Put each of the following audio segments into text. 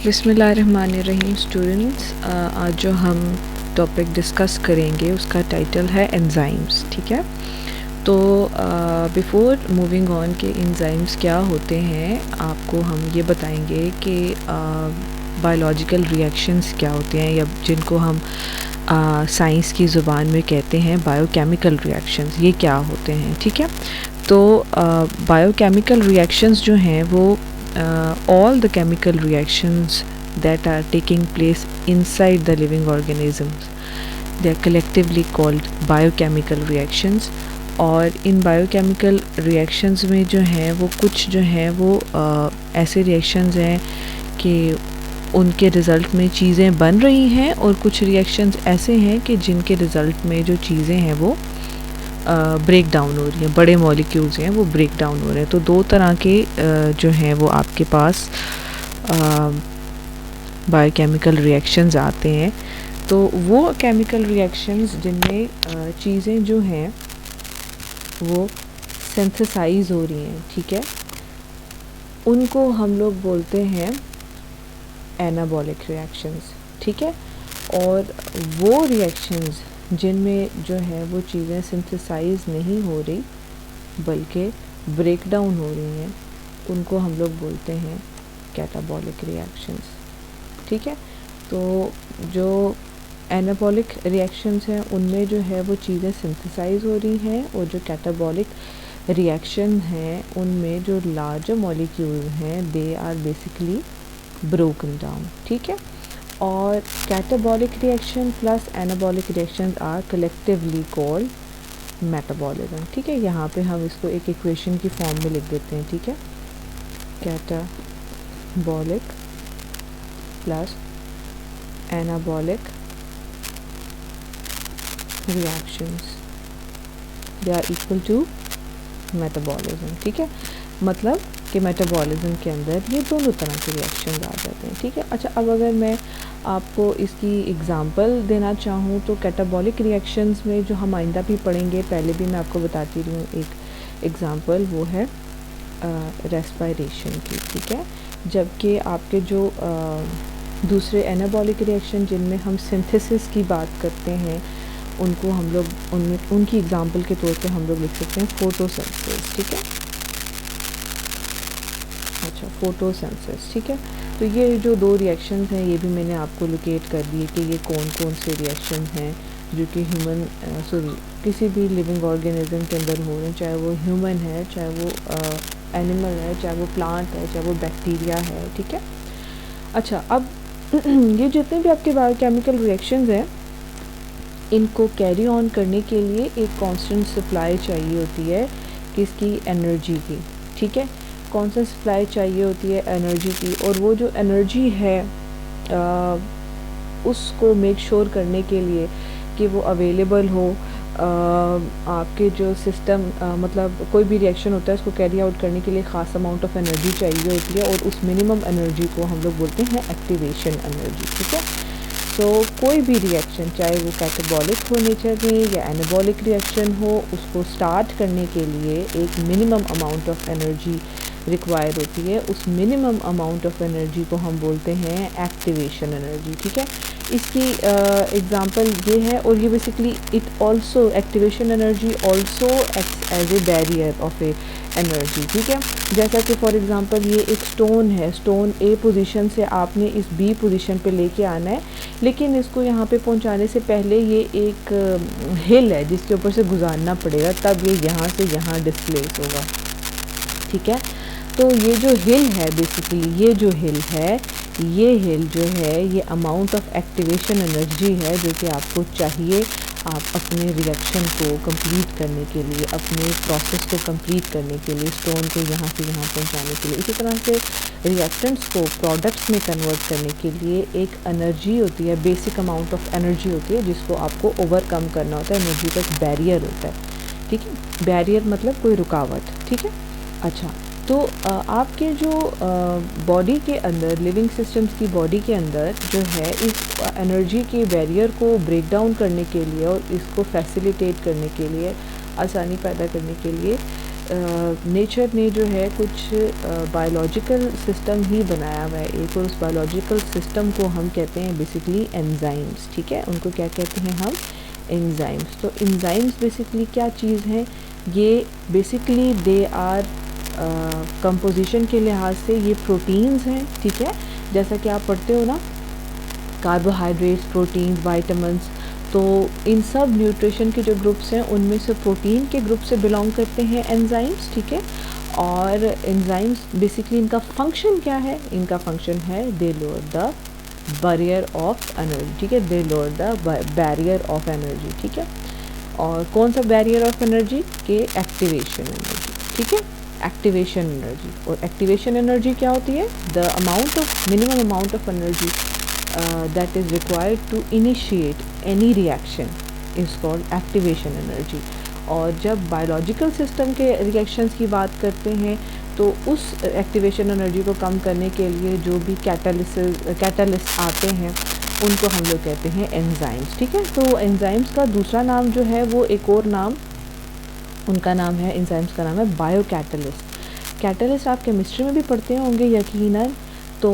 बिस्मिल्लाहिर्रहमानिर्रहीम स्टूडेंट्स, आज जो हम टॉपिक डिस्कस करेंगे उसका टाइटल है एंजाइम्स। ठीक है, तो बिफ़ोर मूविंग ऑन के एंजाइम्स क्या होते हैं आपको हम ये बताएंगे कि बायोलॉजिकल रिएक्शंस क्या होते हैं, या जिनको हम साइंस की ज़ुबान में कहते हैं बायोकेमिकल रिएक्शंस, ये क्या होते हैं। ठीक है, तो बायोकेमिकल रिएक्शंस जो हैं वो all the chemical reactions that are taking place inside the living organisms, they are collectively called biochemical reactions। और इन बायोकेमिकल रिएक्शंस में जो हैं वो कुछ जो हैं वो ऐसे रिएक्शंस हैं कि उनके रिज़ल्ट में चीज़ें बन रही हैं, और कुछ रिएक्शंस ऐसे हैं कि जिनके रिज़ल्ट में जो चीज़ें हैं वो ब्रेक डाउन हो रही हैं, बड़े मॉलिक्यूल्स हैं वो ब्रेक डाउन हो रहे हैं। तो दो तरह के जो हैं वो आपके पास बायोकेमिकल रिएक्शंस आते हैं। तो वो केमिकल रिएक्शंस जिनमें चीज़ें जो हैं वो सिंथेसाइज हो रही हैं, ठीक है, उनको हम लोग बोलते हैं एनाबॉलिक रिएक्शंस। ठीक है, और वो रिएक्शंस जिनमें जो है वो चीज़ें सिंथेसाइज नहीं हो रही बल्कि ब्रेक डाउन हो रही हैं, उनको हम लोग बोलते हैं कैटाबॉलिक रिएक्शंस। ठीक है, तो जो एनाबॉलिक रिएक्शंस हैं उनमें जो है वो चीज़ें सिंथेसाइज हो रही हैं, और जो कैटाबॉलिक रिएक्शन हैं उनमें जो लार्जर मॉलिक्यूल हैं they are basically broken down. ठीक है, और catabolic reaction plus anabolic reactions are collectively called metabolism. ठीक है, यहाँ पे हम इसको एक इक्वेशन की फॉर्म में लिख देते हैं। ठीक है, catabolic plus anabolic reactions they are equal to metabolism. ठीक है, मतलब कि मेटाबॉलिज्म के अंदर ये दोनों तरह के रिएक्शंस आ जाते हैं। ठीक है, अच्छा, अब अगर मैं आपको इसकी एग्ज़ाम्पल देना चाहूँ तो कैटाबॉलिक रिएक्शंस में जो हम आइंदा भी पढ़ेंगे, पहले भी मैं आपको बताती रही हूँ एक एग्ज़ाम्पल, वो है रेस्पिरेशन की। ठीक है, जबकि आपके जो दूसरे एनाबॉलिक रिएक्शन जिनमें हम सिंथेसिस की बात करते हैं उनको हम लोग उनकी एग्ज़ाम्पल के तौर पे हम लोग लिख सकते हैं फोटोसिंथेसिस। ठीक है, अच्छा, फोटोसिंथेसिस। ठीक है, तो ये जो दो रिएक्शंस हैं ये भी मैंने आपको लोकेट कर दिए कि ये कौन कौन से रिएक्शन हैं जो कि किसी भी लिविंग ऑर्गेनिज्म के अंदर हो रहे हैं, चाहे वो ह्यूमन है, चाहे वो एनिमल है, चाहे वो प्लांट है, चाहे वो बैक्टीरिया है। ठीक है, अच्छा, अब ये जितने भी आपके बायोकेमिकल रिएक्शंस हैं इनको कैरी ऑन करने के लिए एक कांस्टेंट सप्लाई चाहिए होती है किसकी, एनर्जी की। ठीक है, कांस्टेंट सप्लाई चाहिए होती है एनर्जी की, और वो जो एनर्जी है उसको मेक श्योर करने के लिए कि वो अवेलेबल हो आपके जो सिस्टम, मतलब कोई भी रिएक्शन होता है उसको कैरी आउट करने के लिए ख़ास अमाउंट ऑफ एनर्जी चाहिए होती है, और उस मिनिमम एनर्जी को हम लोग बोलते हैं एक्टिवेशन एनर्जी। ठीक है, तो कोई भी रिएक्शन चाहे वो कैटाबॉलिक हो नेचर में या एनाबॉलिक रिएक्शन हो, उसको स्टार्ट करने के लिए एक minimum amount of energy require होती है। उस मिनिमम अमाउंट ऑफ एनर्जी को हम बोलते हैं एक्टिवेशन एनर्जी। ठीक है, इसकी एग्जांपल ये है, और ये basically it also activation energy also acts as a barrier of a energy. ठीक है, जैसा कि फॉर एग्जांपल ये एक स्टोन है, स्टोन ए पोजीशन से आपने इस बी पोजीशन पे लेके आना है, लेकिन इसको यहाँ पे पहुँचाने से पहले ये एक हिल है जिसके ऊपर से गुजारना पड़ेगा, तब ये यहाँ से यहाँ डिस्प्लेस होगा। ठीक है, तो ये जो हिल है बेसिकली, ये जो हिल है, ये हिल जो है ये अमाउंट ऑफ एक्टिवेशन एनर्जी है जो कि आपको चाहिए आप अपने रिएक्शन को कंप्लीट करने के लिए, अपने प्रोसेस को कंप्लीट करने के लिए, स्टोन को यहाँ से यहाँ पहुँचाने के लिए। इसी तरह से रिएक्टेंट्स को प्रोडक्ट्स में कन्वर्ट करने के लिए एक एनर्जी होती है, बेसिक अमाउंट ऑफ एनर्जी होती है जिसको आपको ओवरकम करना होता है। एनर्जी का एक बैरियर होता है। ठीक है, बैरियर मतलब कोई रुकावट। ठीक है, अच्छा, तो आपके जो बॉडी के अंदर, लिविंग सिस्टम्स की बॉडी के अंदर जो है, इस एनर्जी के बैरियर को ब्रेक डाउन करने के लिए और इसको फैसिलिटेट करने के लिए, आसानी पैदा करने के लिए नेचर ने जो है कुछ बायोलॉजिकल सिस्टम ही बनाया हुआ है एक, और उस बायोलॉजिकल सिस्टम को हम कहते हैं बेसिकली एंजाइम्स, ठीक है। उनको क्या कहते हैं हम? एंजाइम्स। तो एंजाइम्स बेसिकली क्या चीज़ हैं? ये बेसिकली दे आर कंपोजिशन के लिहाज से ये प्रोटीन्स हैं, ठीक है। जैसा कि आप पढ़ते हो ना, कार्बोहाइड्रेट्स, प्रोटीन्स, वाइटामिन्स, तो इन सब न्यूट्रिशन के जो ग्रुप्स हैं उनमें से प्रोटीन के ग्रुप से बिलोंग करते हैं एंजाइम्स, ठीक है। और एंजाइम्स बेसिकली इनका फंक्शन क्या है? इनका फंक्शन है they lower the barrier of energy, ठीक है। They lower the barrier of energy, ठीक है। और कौन सा बैरियर ऑफ एनर्जी? के एक्टिवेशन एनर्जी, ठीक है। एक्टिवेशन एनर्जी, और एक्टिवेशन एनर्जी क्या होती है? The amount of minimum amount of energy that is required to initiate any reaction is called activation energy। और जब बायोलॉजिकल सिस्टम के रिएक्शंस की बात करते हैं तो उस एक्टिवेशन एनर्जी को कम करने के लिए जो भी कैटलिस्ट आते हैं उनको हम लोग कहते हैं एंजाइम्स, ठीक है। तो एंजाइम्स का दूसरा नाम जो है वो एक और नाम उनका नाम है, एंजाइम्स का नाम है बायोकैटलिस्ट। कैटलिस्ट आप केमिस्ट्री में भी पढ़ते होंगे यकीनन। तो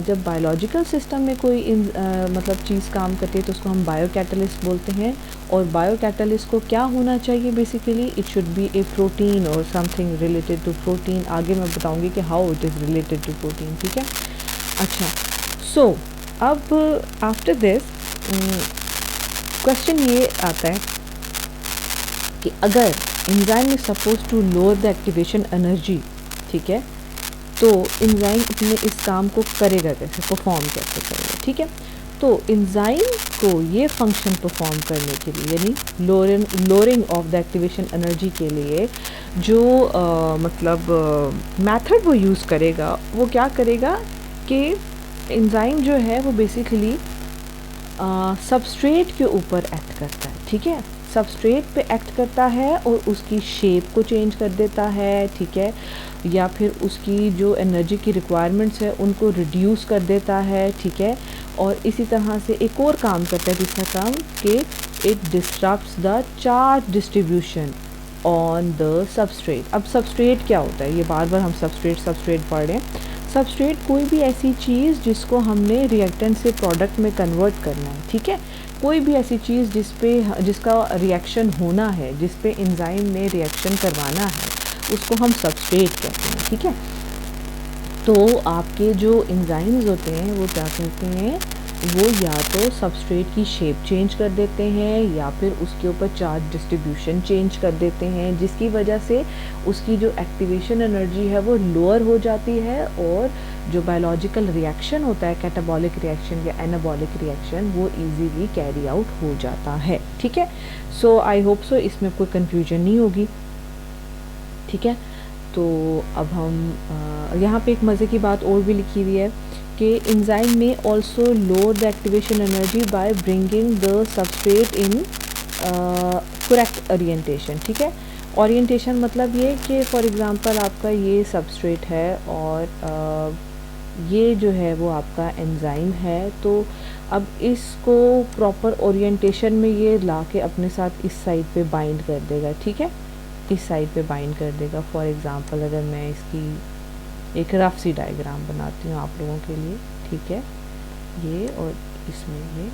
जब बायोलॉजिकल सिस्टम में कोई मतलब चीज़ काम करती है तो उसको हम बायोकैटलिस्ट बोलते हैं। और बायोकैटलिस्ट को क्या होना चाहिए? Basically it should be a protein और समथिंग रिलेटेड टू प्रोटीन। आगे मैं बताऊंगी कि how it is related to protein, ठीक है। अच्छा, सो अब आफ्टर दिस क्वेश्चन ये आता है कि अगर enzyme is suppose to lower the activation energy, ठीक है, तो एंजाइम अपने इस काम को करेगा कैसे, परफॉर्म कैसे करेगा, ठीक है। तो एंजाइम को ये फंक्शन परफॉर्म करने के लिए यानी lowering of the activation energy के लिए जो मतलब मेथड वो यूज़ करेगा, वो क्या करेगा कि एंजाइम जो है वो बेसिकली सबस्ट्रेट के ऊपर एक्ट करता है, ठीक है। सबस्ट्रेट पे एक्ट करता है और उसकी शेप को चेंज कर देता है, ठीक है, या फिर उसकी जो एनर्जी की रिक्वायरमेंट्स है उनको रिड्यूस कर देता है, ठीक है। और इसी तरह से एक और काम करता है दूसरा काम कि it disturbs the charge distribution on the substrate. अब सबस्ट्रेट क्या होता है? ये बार बार हम सबस्ट्रेट पढ़ रहे हैं। सबस्ट्रेट कोई भी ऐसी चीज़ जिसको हमने रिएक्टेंट से प्रोडक्ट में कन्वर्ट करना है, ठीक है। कोई भी ऐसी चीज़ जिसका रिएक्शन होना है, जिस पे एंजाइम ने रिएक्शन करवाना है, उसको हम सबस्ट्रेट कहते हैं, ठीक है। तो आपके जो एंजाइम्स होते हैं वो क्या करते हैं? वो या तो सबस्ट्रेट की शेप चेंज कर देते हैं या फिर उसके ऊपर चार्ज डिस्ट्रीब्यूशन चेंज कर देते हैं, जिसकी वजह से उसकी जो एक्टिवेशन एनर्जी है वो लोअर हो जाती है और जो बायोलॉजिकल रिएक्शन होता है, कैटाबॉलिक रिएक्शन या एनाबॉलिक रिएक्शन, वो इजीली कैरी आउट हो जाता है, ठीक है। सो आई होप सो इसमें कोई कन्फ्यूजन नहीं होगी, ठीक है। तो अब हम यहाँ पे एक मज़े की बात और भी लिखी हुई है कि एंजाइम में also lower the activation energy by bringing the substrate in correct orientation, ठीक है। ओरिएंटेशन मतलब ये कि फॉर एग्जांपल आपका ये सबस्ट्रेट है और ये जो है वो आपका एंजाइम है, तो अब इसको प्रॉपर ओरिएंटेशन में ये ला के अपने साथ इस साइड पे बाइंड कर देगा, ठीक है, इस साइड पे बाइंड कर देगा। फॉर एग्जांपल अगर मैं इसकी एक रफ सी डायग्राम बनाती हूँ आप लोगों के लिए, ठीक है, ये और इसमें ये,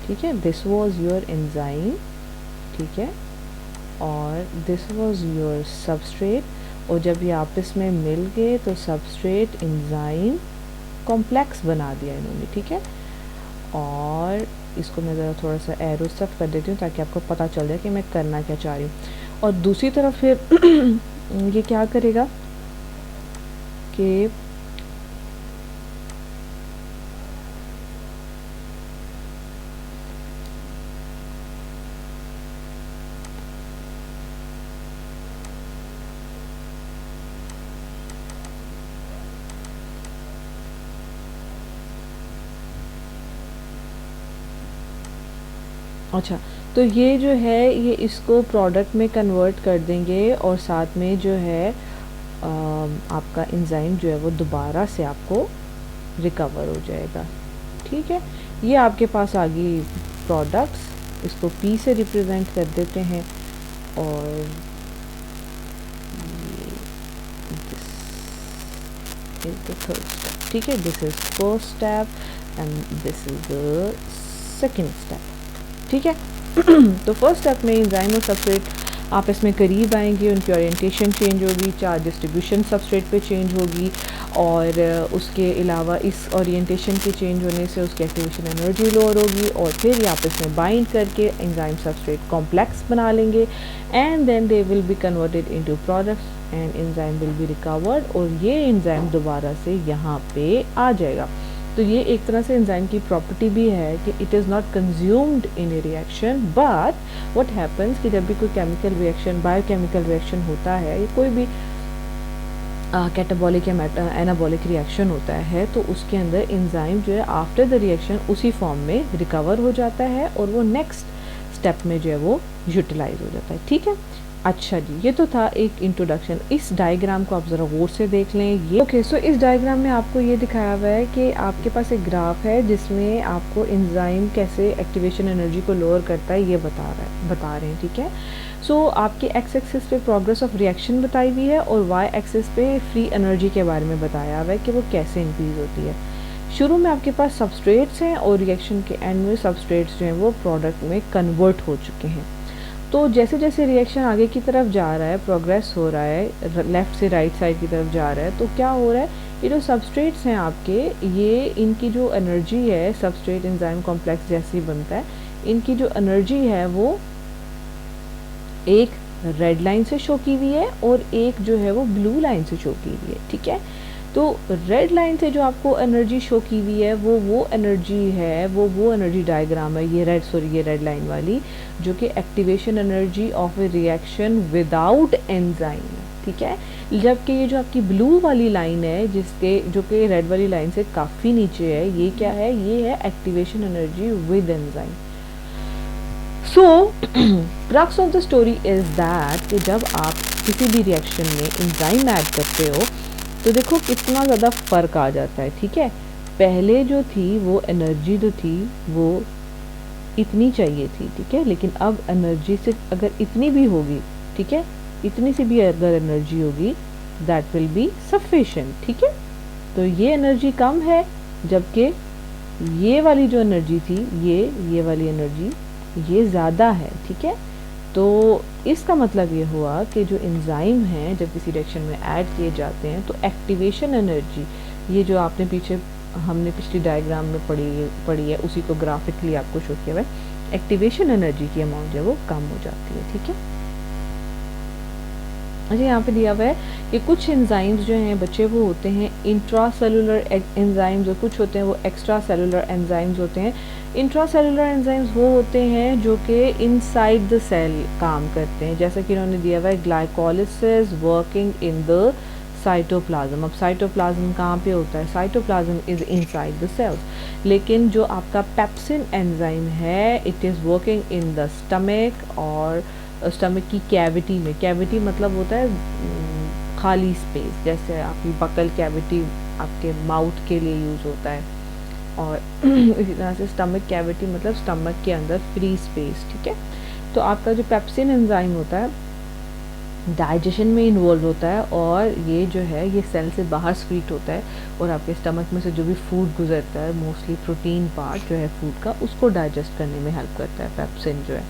ठीक है, दिस वाज योर एंजाइम, ठीक है, और दिस वाज योर सबस्ट्रेट, और जब ये आपस में मिल गए तो सबस्ट्रेट एंजाइम कॉम्प्लेक्स बना दिया इन्होंने, ठीक है। और इसको मैं ज़रा थोड़ा सा एरो स्टफ कर देती हूँ ताकि आपको पता चल जाए कि मैं करना क्या चाह रही हूँ। और दूसरी तरफ फिर ये क्या करेगा कि अच्छा, तो ये जो है ये इसको प्रोडक्ट में कन्वर्ट कर देंगे और साथ में जो है आपका एंजाइम जो है वो दोबारा से आपको रिकवर हो जाएगा, ठीक है। ये आपके पास आ गई प्रोडक्ट्स, इसको P से रिप्रेजेंट कर देते हैं और इज द थर्ड स्टेप, ठीक है। This is first step and this is the second step, ठीक है। तो फर्स्ट स्टेप में एंजाइम और सबस्ट्रेट आपस में करीब आएंगे, उनकी ओरिएंटेशन चेंज होगी, चार्ज डिस्ट्रीब्यूशन सबस्ट्रेट पे चेंज होगी, और उसके अलावा इस ओरिएंटेशन के चेंज होने से उसकी एक्टिवेशन एनर्जी लोअर होगी, और फिर ये आपस में बाइंड करके एंजाइम सबस्ट्रेट कॉम्प्लेक्स बना लेंगे, and then they will be converted into products and enzyme will be recovered, और ये एंजाइम दोबारा से यहाँ पे आ जाएगा। तो ये एक तरह से एंजाइम की प्रॉपर्टी भी है कि it is not consumed in A reaction, but what happens कि जब भी कोई केमिकल रिएक्शन, बायोकेमिकल रिएक्शन होता है, या कोई भी कैटाबॉलिक या एनाबॉलिक रिएक्शन होता है, तो उसके अंदर एंजाइम जो है आफ्टर द रिएक्शन उसी फॉर्म में रिकवर हो जाता है, और वो नेक्स्ट स्टेप में जो है वो यूटिलाइज हो जाता है, ठीक है। अच्छा जी, ये तो था एक इंट्रोडक्शन। इस डायग्राम को आप ज़रा गौर से देख लें। ये ओके, सो इस डायग्राम में आपको ये दिखाया हुआ है कि आपके पास एक ग्राफ है जिसमें आपको एंजाइम कैसे एक्टिवेशन एनर्जी को लोअर करता है ये बता रहे हैं, ठीक है। सो आपके एक्स एक्सिस पे प्रोग्रेस ऑफ रिएक्शन बताई हुई है, और वाई एक्सिस पे फ्री एनर्जी के बारे में बताया हुआ है कि वो कैसे इंक्रीज़ होती है। शुरू में आपके पास सबस्ट्रेट्स हैं, और रिएक्शन के एंड में सबस्ट्रेट्स जो हैं वो प्रोडक्ट में कन्वर्ट हो चुके हैं। तो जैसे जैसे रिएक्शन आगे की तरफ जा रहा है, प्रोग्रेस हो रहा है, लेफ़्ट से राइट साइड की तरफ जा रहा है, तो क्या हो रहा है, ये जो सबस्ट्रेट्स हैं आपके, ये इनकी जो एनर्जी है, सबस्ट्रेट एंजाइम कॉम्प्लेक्स जैसे ही बनता है, इनकी जो एनर्जी है वो एक रेड लाइन से शो की हुई है, और एक जो है वो ब्लू लाइन से शो की हुई है, ठीक है। तो रेड लाइन से जो आपको एनर्जी शो की हुई है वो एनर्जी है, वो एनर्जी डायग्राम है, ये रेड लाइन वाली, जो कि activation energy of A reaction without enzyme, ठीक है। जबकि ये जो आपकी ब्लू वाली लाइन है, जो कि रेड वाली लाइन से काफ़ी नीचे है, ये क्या है, ये है activation energy with enzyme. So crux of the story is that कि जब आप किसी भी रिएक्शन में एंजाइम ऐड करते हो तो देखो कितना ज़्यादा फ़र्क आ जाता है, ठीक है। पहले जो थी वो एनर्जी जो थी वो इतनी चाहिए थी, ठीक है, लेकिन अब एनर्जी से अगर इतनी भी होगी, ठीक है, इतनी सी भी अगर एनर्जी होगी, दैट विल बी सफिशिएंट, ठीक है। तो ये एनर्जी कम है, जबकि ये वाली जो एनर्जी थी, ये वाली एनर्जी ये ज़्यादा है, ठीक है। तो इसका मतलब ये हुआ कि जो एंजाइम हैं जब किसी रिएक्शन में ऐड किए जाते हैं, तो एक्टिवेशन एनर्जी, ये जो आपने हमने पिछली डायग्राम में पढ़ी है, उसी को ग्राफिकली आपको शो किया हुआ है, एक्टिवेशन एनर्जी की अमाउंट जो है वो कम हो जाती है, ठीक है। अच्छा, यहाँ पे दिया हुआ है कि कुछ एंजाइम्स जो हैं बच्चे वो होते हैं इंट्रासेलुलर एंजाइम्स, और कुछ होते हैं वो एक्स्ट्रा सेलुलर एंजाइम्स होते हैं। इंट्रासेलुलर एंजाइम्स वो होते हैं जो कि इनसाइड द सेल काम करते हैं, जैसा कि इन्होंने दिया हुआ है glycolysis working in the cytoplasm. अब साइटोप्लाज्म कहाँ पे होता है, cytoplasm is inside the cells, लेकिन जो आपका पेप्सिन एंजाइम है it is working in the stomach, और स्टमक की कैविटी में, कैविटी मतलब होता है खाली स्पेस, जैसे आपकी बकल कैविटी आपके माउथ के लिए यूज़ होता है, और इसी तरह से स्टमक कैविटी मतलब स्टमक के अंदर फ्री स्पेस, ठीक है। तो आपका जो पेप्सिन एंजाइम होता है डाइजेशन में इन्वॉल्व होता है, और ये जो है ये सेल से बाहर स्वीट होता है, और आपके स्टमक में से जो भी फूड गुजरता है, मोस्टली प्रोटीन पार्ट जो है फूड का, उसको डाइजेस्ट करने में हेल्प करता है पेप्सिन जो है,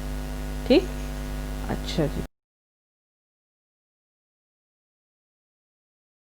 ठीक। अच्छा जी।